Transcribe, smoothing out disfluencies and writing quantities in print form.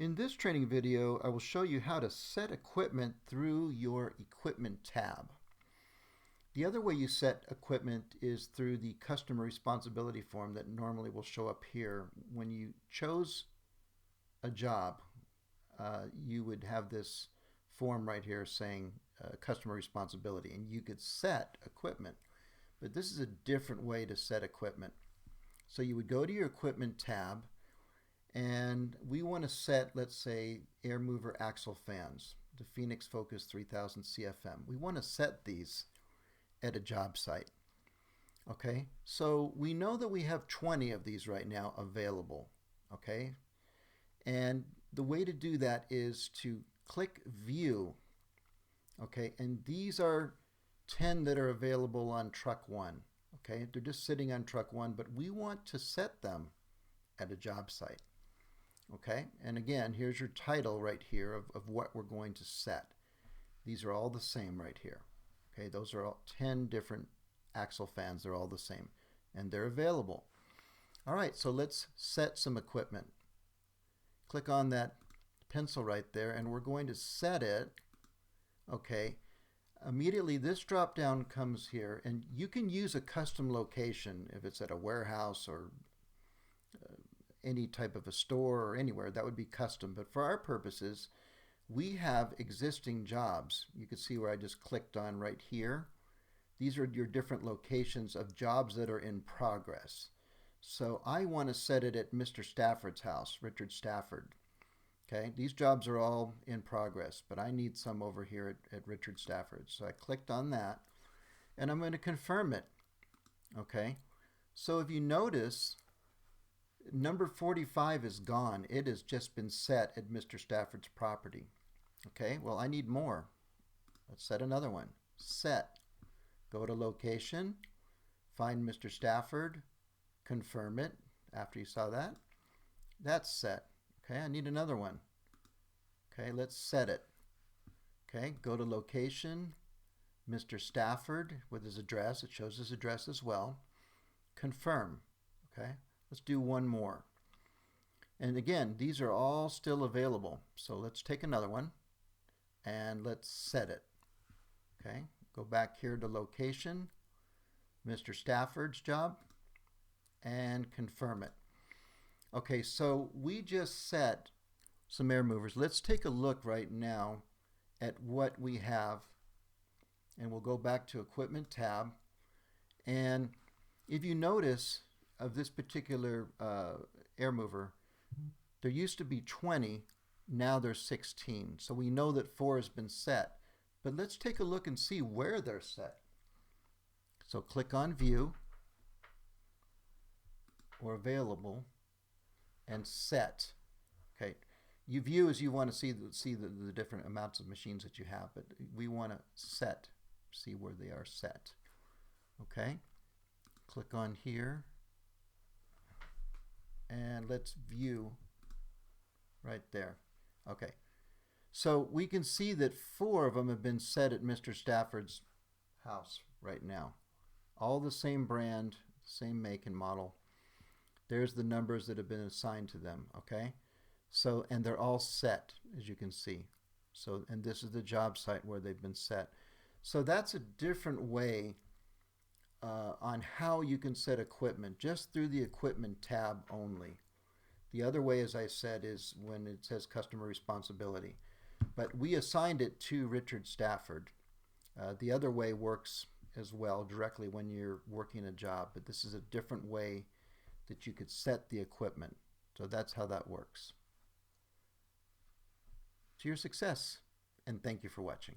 In this training video, I will show you how to set equipment through your equipment tab. The other way you set equipment is through the customer responsibility form that normally will show up here. When you chose a job, you would have this form right here saying customer responsibility, and you could set equipment. But this is a different way to set equipment. So you would go to your equipment tab, and we want to set, let's say, air mover axle fans, the Phoenix Focus 3000 CFM. We want to set these at a job site. Okay, so we know that we have 20 of these right now available. Okay, and the way to do that is to click View. Okay, and these are 10 that are available on truck 1. Okay, they're just sitting on truck 1, but we want to set them at a job site. Okay, and again, here's your title right here of what we're going to set. These are all the same right here. Okay, those are all 10 different axle fans. They're all the same, and they're available. All right, so let's set some equipment. Click on that pencil right there, and we're going to set it. Okay, immediately this drop down comes here, and you can use a custom location if it's at a warehouse or any type of a store or anywhere. That would be custom, but for our purposes we have existing jobs. You can see where I just clicked on right here. These are your different locations of jobs that are in progress. So I want to set it at Mr. Stafford's house, Richard Stafford. Okay, these jobs are all in progress, but I need some over here at Richard Stafford. So I clicked on that, and I'm going to confirm it. Okay, so if you notice, number 45 is gone. It has just been set at Mr. Stafford's property. Okay, well, I need more. Let's set another one. Set. Go to location, find Mr. Stafford, confirm it after you saw that. That's set. Okay, I need another one. Okay, let's set it. Okay, go to location, Mr. Stafford with his address. It shows his address as well. Confirm. Okay. Let's do one more. And again, these are all still available. So let's take another one and let's set it. Okay, go back here to location, Mr. Stafford's job, and confirm it. Okay, so we just set some air movers. Let's take a look right now at what we have, and we'll go back to Equipment tab. And if you notice, of this particular air mover, there used to be 20, now there's 16. So we know that 4 has been set. But let's take a look and see where they're set. So click on View or Available and Set. Okay, you view as you want to see the different amounts of machines that you have, but we want to set, see where they are set. Okay, click on here, and let's view right there. Okay, so we can see that 4 of them have been set at Mr. Stafford's house right now. All the same brand, same make and model. There's the numbers that have been assigned to them. Okay, so, and they're all set, as you can see. So, and this is the job site where they've been set. So that's a different way on how you can set equipment, just through the Equipment tab only. The other way, as I said, is when it says customer responsibility. But we assigned it to Richard Stafford. The other way works as well, directly when you're working a job, but this is a different way that you could set the equipment. So that's how that works. To your success, and thank you for watching.